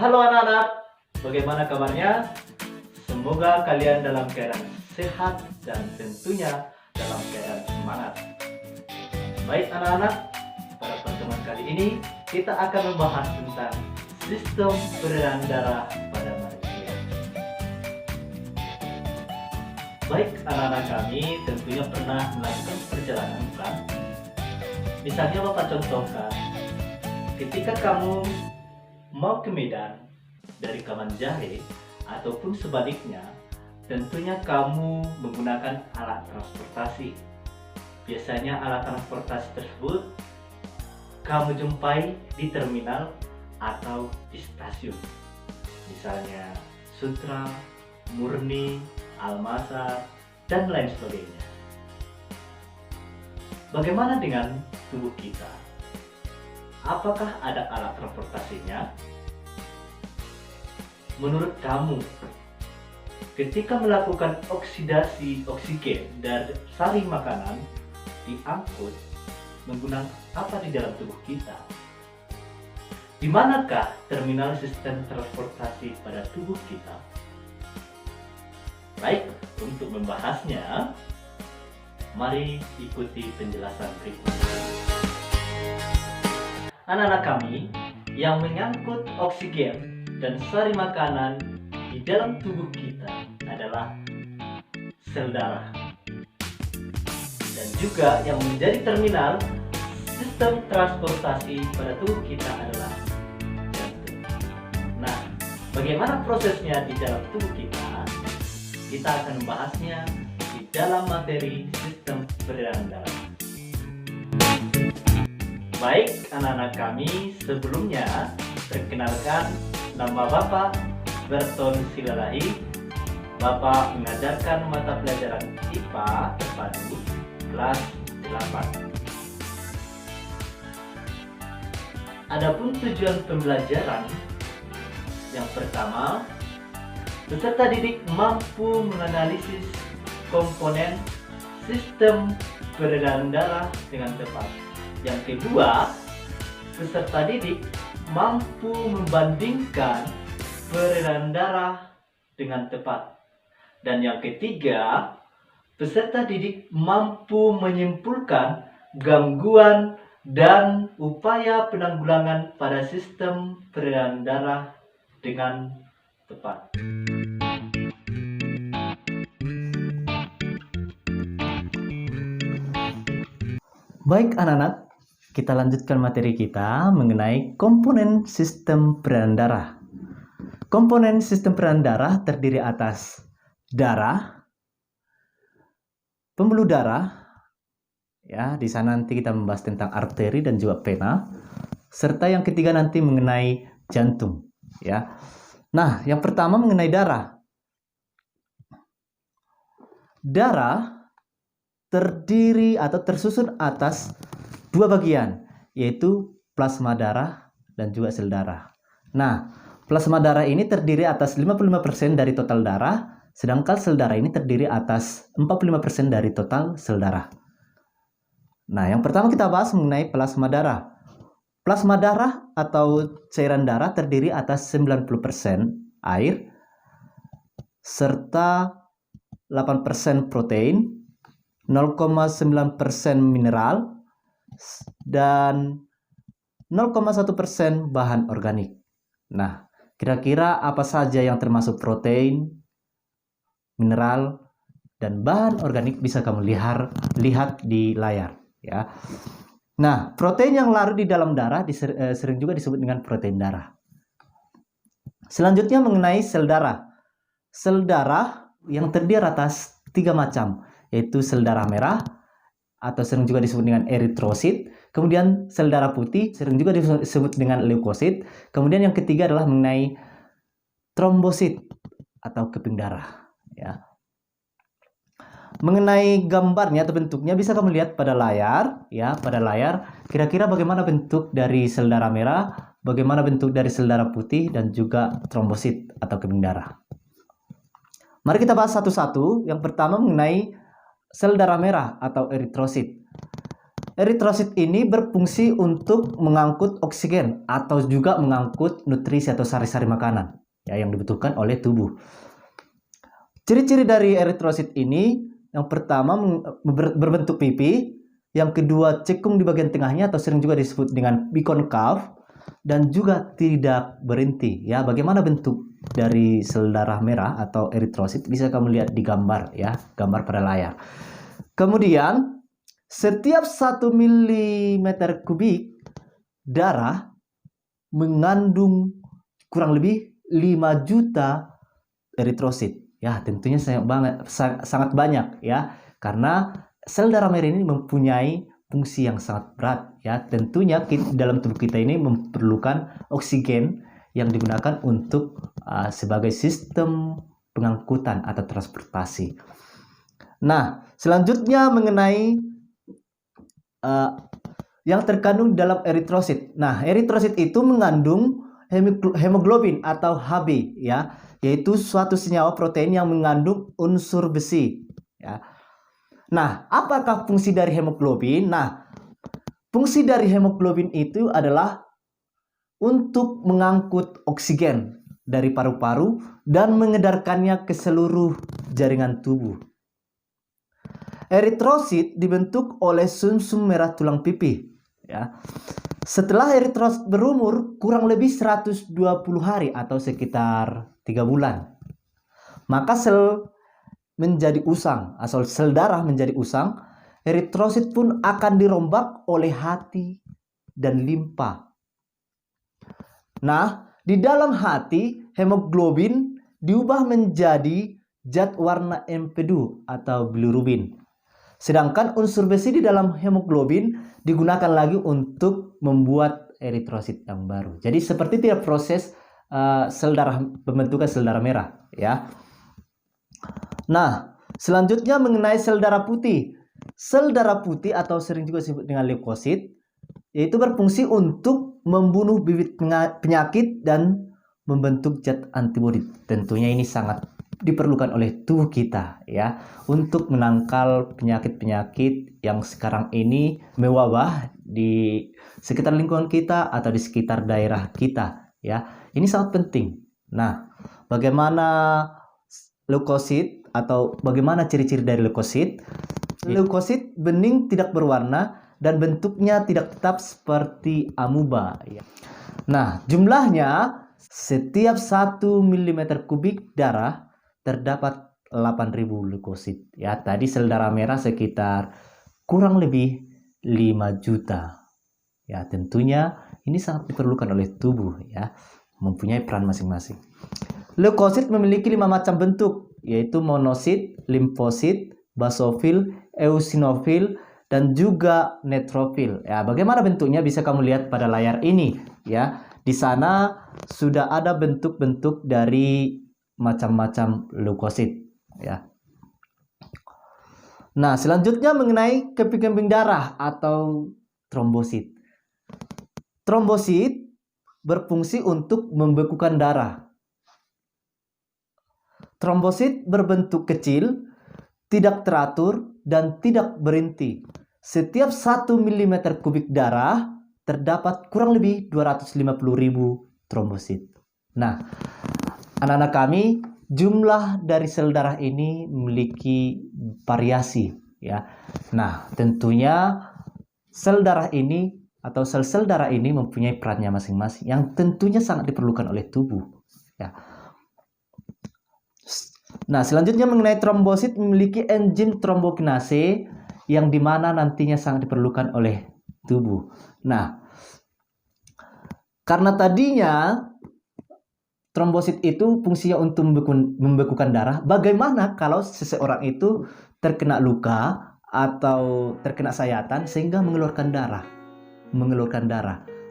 Halo anak-anak, bagaimana kabarnya? Semoga kalian dalam keadaan sehat dan tentunya dalam keadaan semangat. Baik anak-anak, pada pertemuan kali ini kita akan membahas tentang sistem peredaran darah pada manusia. Baik anak-anak kami tentunya pernah melakukan perjalanan bukan? Misalnya Bapak contohkan, ketika kamu mau ke Medan dari Kamanjare ataupun sebaliknya, tentunya kamu menggunakan alat transportasi. Biasanya alat transportasi tersebut kamu jumpai di terminal atau di stasiun. Misalnya Sutra, Murni, Almazar, dan lain sebagainya. Bagaimana dengan tubuh kita? Apakah ada alat transportasinya? Menurut kamu, ketika melakukan oksidasi oksigen dari sari makanan diangkut menggunakan apa di dalam tubuh kita? Di manakah terminal sistem transportasi pada tubuh kita? Baik, untuk membahasnya, mari ikuti penjelasan berikut. Anak-anak kami, yang menyangkut oksigen dan sari makanan di dalam tubuh kita adalah sel darah. Dan juga yang menjadi terminal sistem transportasi pada tubuh kita adalah jantung. Nah, bagaimana prosesnya di dalam tubuh kita? Kita akan membahasnya di dalam materi sistem peredaran darah. Baik anak-anak kami, sebelumnya perkenalkan, nama Bapak Berton Silalahi. Bapak mengajarkan mata pelajaran IPA terpadu kelas 8. Adapun tujuan pembelajaran, yang pertama, peserta didik mampu menganalisis komponen sistem peredaran darah dengan tepat. Yang kedua, peserta didik mampu membandingkan peredaran darah dengan tepat. Dan yang ketiga, peserta didik mampu menyimpulkan gangguan dan upaya penanggulangan pada sistem peredaran darah dengan tepat. Baik anak-anak, kita lanjutkan materi kita mengenai komponen sistem peredaran darah. Komponen sistem peredaran darah terdiri atas darah, pembuluh darah, ya, di sana nanti kita membahas tentang arteri dan juga vena, serta yang ketiga nanti mengenai jantung, ya. Nah, yang pertama mengenai darah. Darah terdiri atau tersusun atas dua bagian, yaitu plasma darah dan juga sel darah. Nah, plasma darah ini terdiri atas 55% dari total darah, sedangkan sel darah ini terdiri atas 45% dari total sel darah. Nah, yang pertama kita bahas mengenai plasma darah. Plasma darah atau cairan darah terdiri atas 90% air, serta 8% protein, 0,9% mineral, dan 0,1% bahan organik. Nah, kira-kira apa saja yang termasuk protein, mineral, dan bahan organik bisa kamu lihat di layar, ya. Nah, protein yang larut di dalam darah sering juga disebut dengan protein darah. Selanjutnya mengenai sel darah. Sel darah yang terdiri atas 3 macam, yaitu sel darah merah atau sering juga disebut dengan eritrosit, kemudian sel darah putih sering juga disebut dengan leukosit, kemudian yang ketiga adalah mengenai trombosit atau keping darah, ya. Mengenai gambarnya atau bentuknya bisa kamu lihat pada layar, ya, pada layar. Kira-kira bagaimana bentuk dari sel darah merah, bagaimana bentuk dari sel darah putih dan juga trombosit atau keping darah. Mari kita bahas satu-satu. Yang pertama mengenai sel darah merah atau eritrosit. Eritrosit ini berfungsi untuk mengangkut oksigen atau juga mengangkut nutrisi atau sari-sari makanan ya yang dibutuhkan oleh tubuh. Ciri-ciri dari eritrosit ini, yang pertama berbentuk pipi, yang kedua cekung di bagian tengahnya atau sering juga disebut dengan bikonkav, dan juga tidak berhenti ya. Bagaimana bentuk dari sel darah merah atau eritrosit bisa kamu lihat di gambar ya, gambar pada layar. Kemudian setiap 1 mm kubik darah mengandung kurang lebih 5 juta eritrosit. Ya, tentunya sangat banyak ya, karena sel darah merah ini mempunyai fungsi yang sangat berat ya. Tentunya dalam tubuh kita ini memerlukan oksigen yang digunakan untuk sebagai sistem pengangkutan atau transportasi. Nah, selanjutnya mengenai yang terkandung dalam eritrosit. Nah, eritrosit itu mengandung hemoglobin atau Hb ya, yaitu suatu senyawa protein yang mengandung unsur besi ya. Nah, apakah fungsi dari hemoglobin? Nah, fungsi dari hemoglobin itu adalah untuk mengangkut oksigen dari paru-paru dan mengedarkannya ke seluruh jaringan tubuh. Eritrosit dibentuk oleh sumsum merah tulang pipi ya. Setelah eritrosit berumur kurang lebih 120 hari atau sekitar 3 bulan, maka sel menjadi usang, asal sel darah menjadi usang, eritrosit pun akan dirombak oleh hati dan limpa. Nah, di dalam hati hemoglobin diubah menjadi zat warna empedu atau bilirubin. Sedangkan unsur besi di dalam hemoglobin digunakan lagi untuk membuat eritrosit yang baru. Jadi seperti itu ya proses sel darah, pembentukan sel darah merah ya. Nah, selanjutnya mengenai sel darah putih. Sel darah putih atau sering juga disebut dengan leukosit, yaitu berfungsi untuk membunuh bibit penyakit dan membentuk zat antibodi. Tentunya ini sangat diperlukan oleh tubuh kita ya, untuk menangkal penyakit-penyakit yang sekarang ini mewabah di sekitar lingkungan kita atau di sekitar daerah kita ya. Ini sangat penting. Nah, bagaimana leukosit atau bagaimana ciri-ciri dari leukosit? Leukosit bening, tidak berwarna, dan bentuknya tidak tetap seperti amuba ya. Nah, jumlahnya setiap 1 mm kubik darah terdapat 8.000 leukosit ya. Tadi sel darah merah sekitar kurang lebih 5 juta ya. Tentunya ini sangat diperlukan oleh tubuh ya, mempunyai peran masing-masing. Leukosit memiliki 5 macam bentuk, yaitu monosit, limfosit, basofil, eosinofil, dan juga neutrofil ya. Bagaimana bentuknya bisa kamu lihat pada layar ini ya. Di sana sudah ada bentuk-bentuk dari macam-macam leukosit ya. Nah, selanjutnya mengenai keping-keping darah atau trombosit. Trombosit berfungsi untuk membekukan darah. Trombosit berbentuk kecil, tidak teratur, dan tidak berhenti. Setiap 1 mm kubik darah terdapat kurang lebih 250.000 trombosit. Nah, anak-anak kami, jumlah dari sel darah ini memiliki variasi ya. Nah, tentunya sel darah ini atau sel-sel darah ini mempunyai perannya masing-masing yang tentunya sangat diperlukan oleh tubuh ya. Nah, selanjutnya mengenai trombosit, memiliki enzim trombokinase yang dimana nantinya sangat diperlukan oleh tubuh. Nah, karena tadinya trombosit itu fungsinya untuk membekukan darah, bagaimana kalau seseorang itu terkena luka atau terkena sayatan sehingga mengeluarkan darah?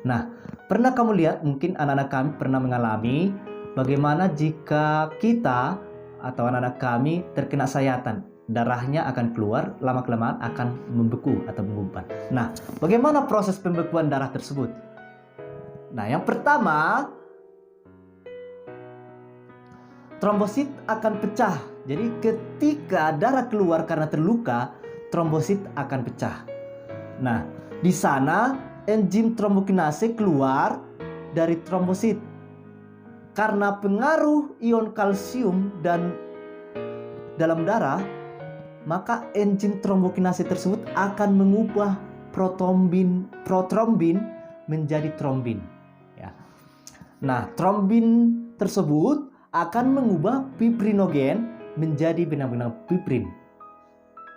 Nah, pernah kamu lihat, mungkin anak-anak kami pernah mengalami bagaimana jika kita atau anak-anak kami terkena sayatan, darahnya akan keluar, lama-kelamaan akan membeku atau menggumpal. Nah, bagaimana proses pembekuan darah tersebut? Nah, yang pertama, trombosit akan pecah. Jadi ketika darah keluar karena terluka, trombosit akan pecah. Nah, di sana enzim trombokinase keluar dari trombosit. Karena pengaruh ion kalsium dan dalam darah, maka enzim trombokinase tersebut akan mengubah protrombin menjadi trombin. Ya. Nah, trombin tersebut akan mengubah fibrinogen menjadi benang-benang fibrin.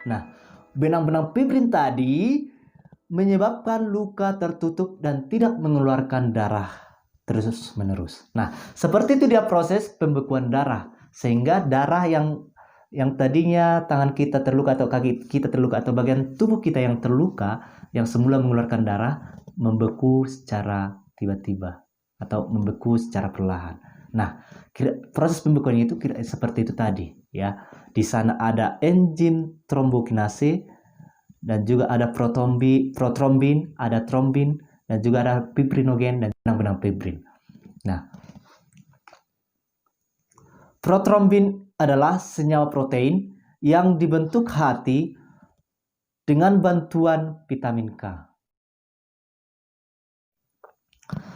Nah, benang-benang fibrin tadi menyebabkan luka tertutup dan tidak mengeluarkan darah terus-menerus. Nah, seperti itu dia proses pembekuan darah, sehingga darah yang tadinya tangan kita terluka atau kaki kita terluka atau bagian tubuh kita yang terluka yang semula mengeluarkan darah membeku secara tiba-tiba atau membeku secara perlahan. Nah, proses pembekuannya itu seperti itu tadi, ya. Di sana ada enzim trombokinase dan juga ada protrombin, ada trombin dan juga ada fibrinogen dan benang-benang fibrin. Nah, protrombin adalah senyawa protein yang dibentuk hati dengan bantuan vitamin K.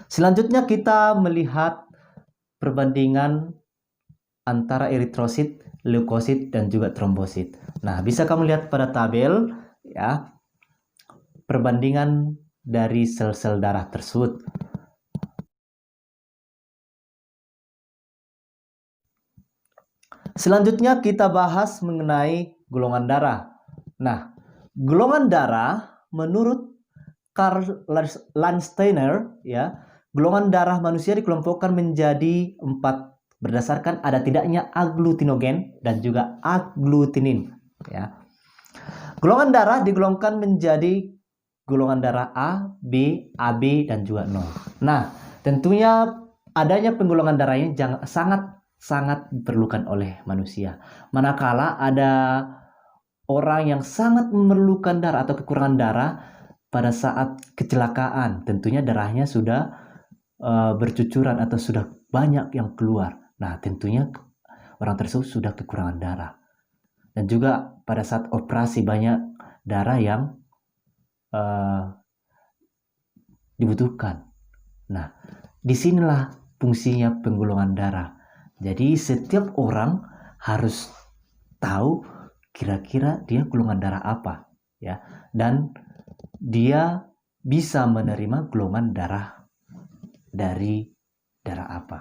Selanjutnya kita melihat perbandingan antara eritrosit, leukosit, dan juga trombosit. Nah, bisa kamu lihat pada tabel ya perbandingan dari sel-sel darah tersebut. Selanjutnya kita bahas mengenai golongan darah. Nah, golongan darah menurut Karl Landsteiner ya, golongan darah manusia dikelompokkan menjadi 4 berdasarkan ada tidaknya aglutinogen dan juga agglutinin ya. Golongan darah digolongkan menjadi golongan darah A, B, AB dan juga 0. Nah, tentunya adanya penggolongan darah ini sangat diperlukan oleh manusia. Manakala ada orang yang sangat memerlukan darah atau kekurangan darah pada saat kecelakaan, tentunya darahnya sudah bercucuran atau sudah banyak yang keluar. Nah, tentunya orang tersebut sudah kekurangan darah. Dan juga pada saat operasi banyak darah yang dibutuhkan. Nah, disinilah fungsinya penggolongan darah. Jadi setiap orang harus tahu kira-kira dia golongan darah apa, ya, dan dia bisa menerima golongan darah dari darah apa.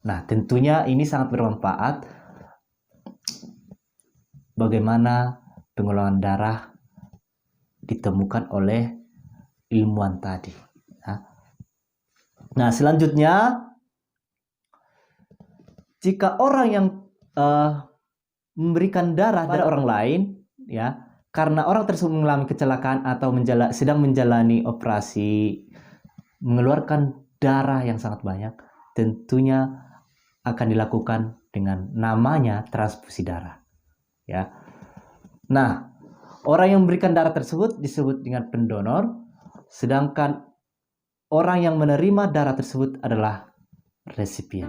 Nah, tentunya ini sangat bermanfaat bagaimana penggolongan darah ditemukan oleh ilmuwan tadi. Nah, selanjutnya jika orang yang memberikan darah pada orang lain, ya, karena orang tersebut mengalami kecelakaan atau sedang menjalani operasi, mengeluarkan darah yang sangat banyak, tentunya akan dilakukan dengan namanya transfusi darah. Ya. Nah, orang yang memberikan darah tersebut disebut dengan pendonor, sedangkan orang yang menerima darah tersebut adalah resipien.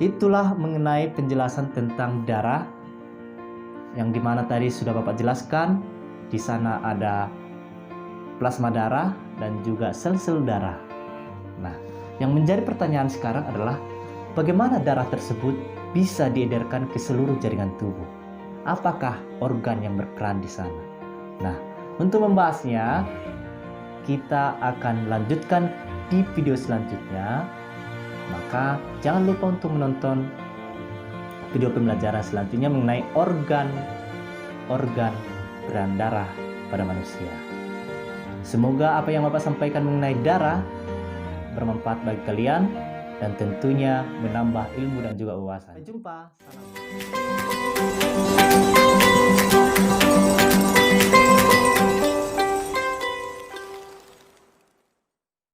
Itulah mengenai penjelasan tentang darah yang dimana tadi sudah Bapak jelaskan. Di sana ada plasma darah dan juga sel-sel darah. Nah, yang menjadi pertanyaan sekarang adalah bagaimana darah tersebut bisa diedarkan ke seluruh jaringan tubuh? Apakah organ yang berperan di sana? Nah, untuk membahasnya kita akan lanjutkan di video selanjutnya. Maka jangan lupa untuk menonton video pembelajaran selanjutnya mengenai organ peran darah pada manusia. Semoga apa yang Bapak sampaikan mengenai darah bermanfaat bagi kalian dan tentunya menambah ilmu dan juga wawasan. Sampai jumpa. Salam.